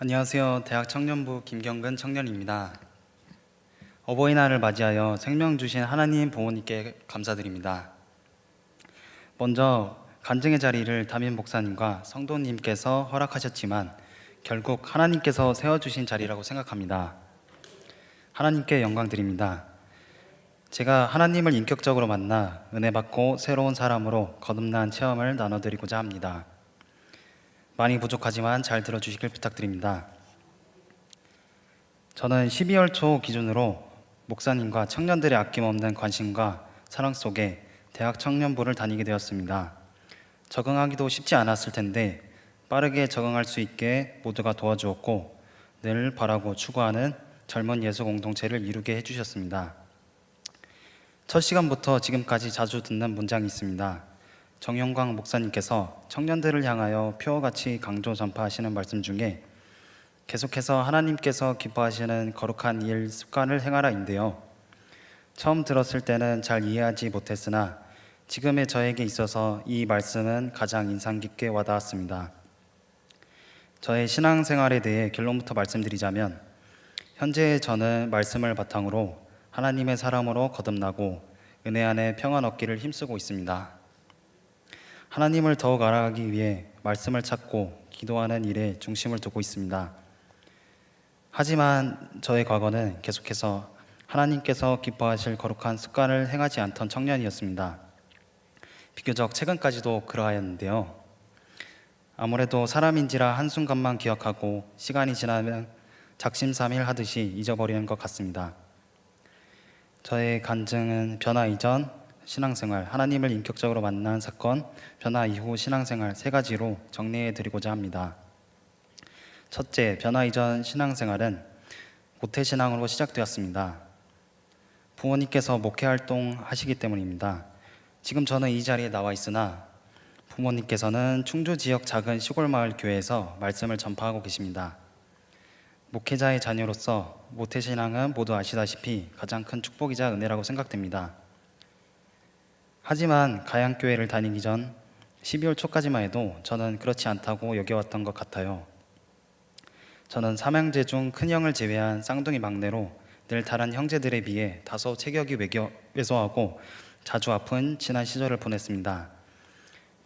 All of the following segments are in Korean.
안녕하세요. 대학 청년부 김경근 청년입니다. 어버이날을 맞이하여 생명 주신 하나님 부모님께 감사드립니다. 먼저 간증의 자리를 담임 목사님과 성도님께서 허락하셨지만 결국 하나님께서 세워주신 자리라고 생각합니다. 하나님께 영광 드립니다. 제가 하나님을 인격적으로 만나 은혜 받고 새로운 사람으로 거듭난 체험을 나눠드리고자 합니다. 많이 부족하지만 잘 들어주시길 부탁드립니다. 저는 12월 초 기준으로 목사님과 청년들의 아낌없는 관심과 사랑 속에 대학 청년부를 다니게 되었습니다. 적응하기도 쉽지 않았을 텐데 빠르게 적응할 수 있게 모두가 도와주었고 늘 바라고 추구하는 젊은 예수 공동체를 이루게 해주셨습니다. 첫 시간부터 지금까지 자주 듣는 문장이 있습니다. 정영광 목사님께서 청년들을 향하여 표어같이 강조 전파하시는 말씀 중에 계속해서 하나님께서 기뻐하시는 거룩한 일 습관을 행하라인데요. 처음 들었을 때는 잘 이해하지 못했으나 지금의 저에게 있어서 이 말씀은 가장 인상 깊게 와닿았습니다. 저의 신앙생활에 대해 결론부터 말씀드리자면 현재 저는 말씀을 바탕으로 하나님의 사람으로 거듭나고 은혜 안에 평안 얻기를 힘쓰고 있습니다. 하나님을 더욱 알아가기 위해 말씀을 찾고 기도하는 일에 중심을 두고 있습니다. 하지만 저의 과거는 계속해서 하나님께서 기뻐하실 거룩한 습관을 행하지 않던 청년이었습니다. 비교적 최근까지도 그러하였는데요. 아무래도 사람인지라 한순간만 기억하고 시간이 지나면 작심삼일 하듯이 잊어버리는 것 같습니다. 저의 간증은 변화 이전 신앙생활, 하나님을 인격적으로 만난 사건, 변화 이후 신앙생활 세 가지로 정리해 드리고자 합니다. 첫째, 변화 이전 신앙생활은 모태신앙으로 시작되었습니다. 부모님께서 목회활동 하시기 때문입니다. 지금 저는 이 자리에 나와 있으나 부모님께서는 충주 지역 작은 시골 마을 교회에서 말씀을 전파하고 계십니다. 목회자의 자녀로서 모태신앙은 모두 아시다시피 가장 큰 축복이자 은혜라고 생각됩니다. 하지만 가양교회를 다니기 전 12월 초까지만 해도 저는 그렇지 않다고 여겨왔던 것 같아요. 저는 삼형제 중 큰형을 제외한 쌍둥이 막내로 늘 다른 형제들에 비해 다소 체격이 왜소하고 자주 아픈 지난 시절을 보냈습니다.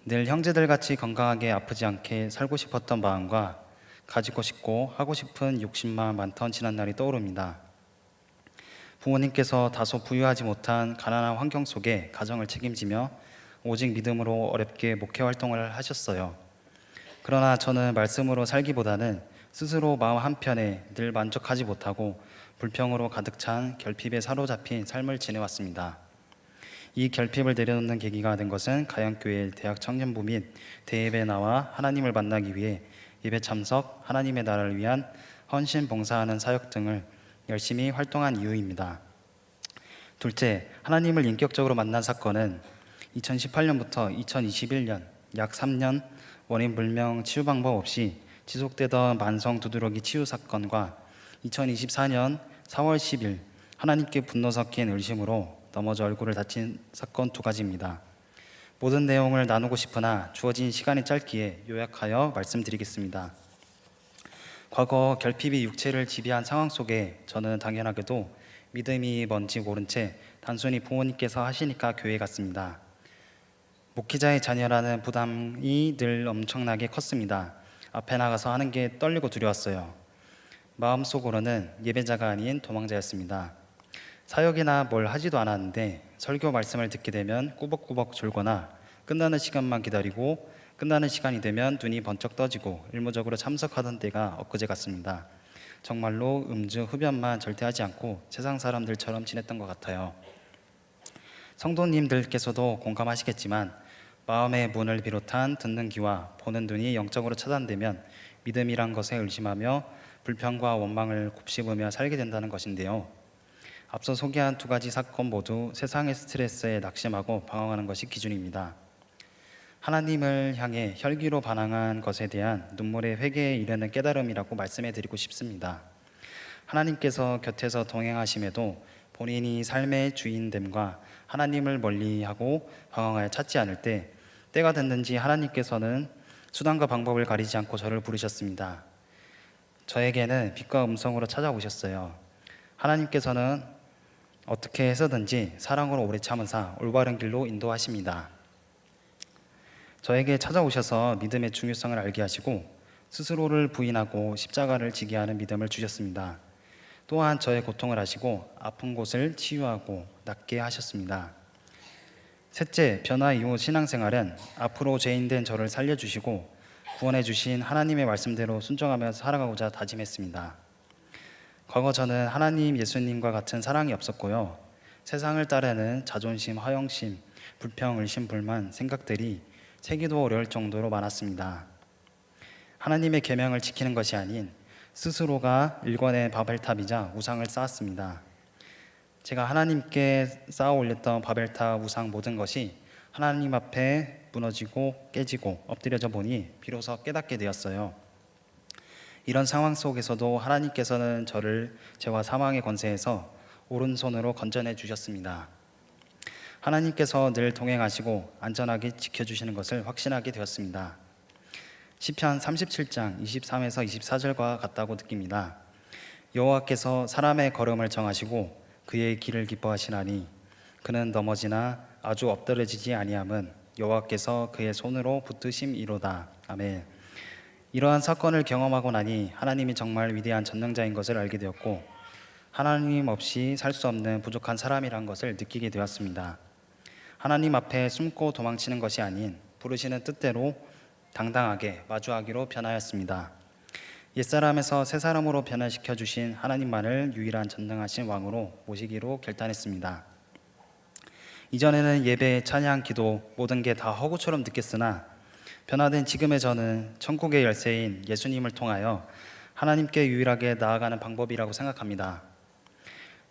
늘 형제들같이 건강하게 아프지 않게 살고 싶었던 마음과 가지고 싶고 하고 싶은 욕심만 많던 지난 날이 떠오릅니다. 부모님께서 다소 부유하지 못한 가난한 환경 속에 가정을 책임지며 오직 믿음으로 어렵게 목회 활동을 하셨어요. 그러나 저는 말씀으로 살기보다는 스스로 마음 한편에 늘 만족하지 못하고 불평으로 가득 찬 결핍에 사로잡힌 삶을 지내왔습니다. 이 결핍을 내려놓는 계기가 된 것은 가양교회 대학 청년부 및 대예배 나와 하나님을 만나기 위해 예배 참석, 하나님의 나라를 위한 헌신 봉사하는 사역 등을 열심히 활동한 이유입니다. 둘째, 하나님을 인격적으로 만난 사건은 2018년부터 2021년 약 3년 원인 불명 치유 방법 없이 지속되던 만성 두드러기 치유 사건과 2024년 4월 10일 하나님께 분노 섞인 의심으로 넘어져 얼굴을 다친 사건 두 가지입니다. 모든 내용을 나누고 싶으나 주어진 시간이 짧기에 요약하여 말씀드리겠습니다. 과거 결핍이 육체를 지배한 상황 속에 저는 당연하게도 믿음이 뭔지 모른 채 단순히 부모님께서 하시니까 교회 갔습니다. 목회자의 자녀라는 부담이 늘 엄청나게 컸습니다. 앞에 나가서 하는 게 떨리고 두려웠어요. 마음속으로는 예배자가 아닌 도망자였습니다. 사역이나 뭘 하지도 않았는데 설교 말씀을 듣게 되면 꾸벅꾸벅 졸거나 끝나는 시간만 기다리고 끝나는 시간이 되면 눈이 번쩍 떠지고 일무적으로 참석하던 때가 엊그제 같습니다. 정말로 음주, 흡연만 절대 하지 않고 세상 사람들처럼 지냈던 것 같아요. 성도님들께서도 공감하시겠지만 마음의 문을 비롯한 듣는 귀와 보는 눈이 영적으로 차단되면 믿음이란 것에 의심하며 불평과 원망을 곱씹으며 살게 된다는 것인데요. 앞서 소개한 두 가지 사건 모두 세상의 스트레스에 낙심하고 방황하는 것이 기준입니다. 하나님을 향해 혈기로 반항한 것에 대한 눈물의 회개에 이르는 깨달음이라고 말씀해 드리고 싶습니다. 하나님께서 곁에서 동행하심에도 본인이 삶의 주인됨과 하나님을 멀리하고 방황하여 찾지 않을 때 때가 됐는지 하나님께서는 수단과 방법을 가리지 않고 저를 부르셨습니다. 저에게는 빛과 음성으로 찾아오셨어요. 하나님께서는 어떻게 해서든지 사랑으로 오래 참으사 올바른 길로 인도하십니다. 저에게 찾아오셔서 믿음의 중요성을 알게 하시고 스스로를 부인하고 십자가를 지게 하는 믿음을 주셨습니다. 또한 저의 고통을 하시고 아픈 곳을 치유하고 낫게 하셨습니다. 셋째, 변화 이후 신앙생활은 앞으로 죄인된 저를 살려주시고 구원해 주신 하나님의 말씀대로 순종하며 살아가고자 다짐했습니다. 과거 저는 하나님 예수님과 같은 사랑이 없었고요. 세상을 따르는 자존심, 허영심, 불평, 의심, 불만 생각들이 세기도 어려울 정도로 많았습니다. 하나님의 계명을 지키는 것이 아닌 스스로가 일권의 바벨탑이자 우상을 쌓았습니다. 제가 하나님께 쌓아 올렸던 바벨탑 우상 모든 것이 하나님 앞에 무너지고 깨지고 엎드려져 보니 비로소 깨닫게 되었어요. 이런 상황 속에서도 하나님께서는 저를 죄와 사망의 권세에서 오른손으로 건져내 주셨습니다. 하나님께서 늘 동행하시고 안전하게 지켜주시는 것을 확신하게 되었습니다. 시편 37장 23에서 24절과 같다고 느낍니다. 여호와께서 사람의 걸음을 정하시고 그의 길을 기뻐하시나니 그는 넘어지나 아주 엎드러지지 아니함은 여호와께서 그의 손으로 붙드심이로다. 아멘. 이러한 사건을 경험하고 나니 하나님이 정말 위대한 전능자인 것을 알게 되었고 하나님 없이 살 수 없는 부족한 사람이란 것을 느끼게 되었습니다. 하나님 앞에 숨고 도망치는 것이 아닌 부르시는 뜻대로 당당하게 마주하기로 변하였습니다. 옛사람에서 새사람으로 변화시켜 주신 하나님만을 유일한 전능하신 왕으로 모시기로 결단했습니다. 이전에는 예배, 찬양, 기도 모든 게 다 허구처럼 느꼈으나 변화된 지금의 저는 천국의 열쇠인 예수님을 통하여 하나님께 유일하게 나아가는 방법이라고 생각합니다.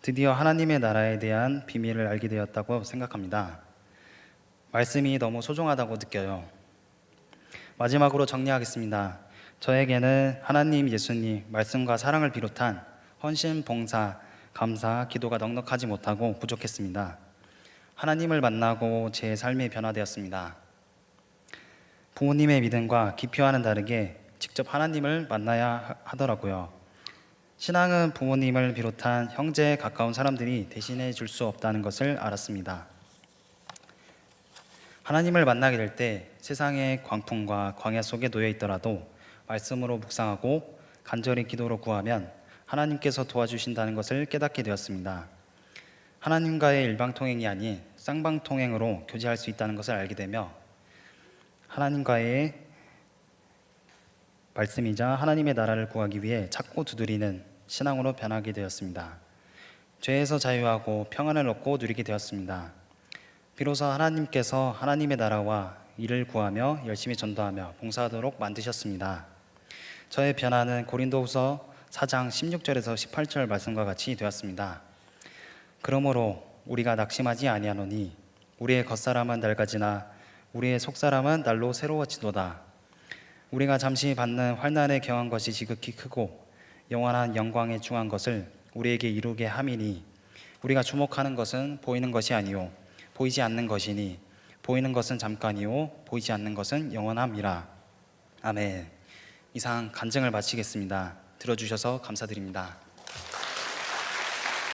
드디어 하나님의 나라에 대한 비밀을 알게 되었다고 생각합니다. 말씀이 너무 소중하다고 느껴요. 마지막으로 정리하겠습니다. 저에게는 하나님, 예수님, 말씀과 사랑을 비롯한 헌신, 봉사, 감사, 기도가 넉넉하지 못하고 부족했습니다. 하나님을 만나고 제 삶이 변화되었습니다. 부모님의 믿음과 기표와는 다르게 직접 하나님을 만나야 하더라고요. 신앙은 부모님을 비롯한 형제에 가까운 사람들이 대신해 줄 수 없다는 것을 알았습니다. 하나님을 만나게 될 때 세상의 광풍과 광야 속에 놓여 있더라도 말씀으로 묵상하고 간절히 기도로 구하면 하나님께서 도와주신다는 것을 깨닫게 되었습니다. 하나님과의 일방통행이 아닌 쌍방통행으로 교제할 수 있다는 것을 알게 되며 하나님과의 말씀이자 하나님의 나라를 구하기 위해 찾고 두드리는 신앙으로 변하게 되었습니다. 죄에서 자유하고 평안을 얻고 누리게 되었습니다. 비로소 하나님께서 하나님의 나라와 이를 구하며 열심히 전도하며 봉사하도록 만드셨습니다. 저의 변화는 고린도후서 4장 16절에서 18절 말씀과 같이 되었습니다. 그러므로 우리가 낙심하지 아니하노니 우리의 겉사람은 낡아지나 우리의 속사람은 날로 새로워지도다. 우리가 잠시 받는 환난에 경한 것이 지극히 크고 영원한 영광에 중한 것을 우리에게 이루게 함이니 우리가 주목하는 것은 보이는 것이 아니요 보이지 않는 것이니 보이는 것은 잠깐이요 보이지 않는 것은 영원함이라. 아멘. 이상 간증을 마치겠습니다. 들어주셔서 감사드립니다.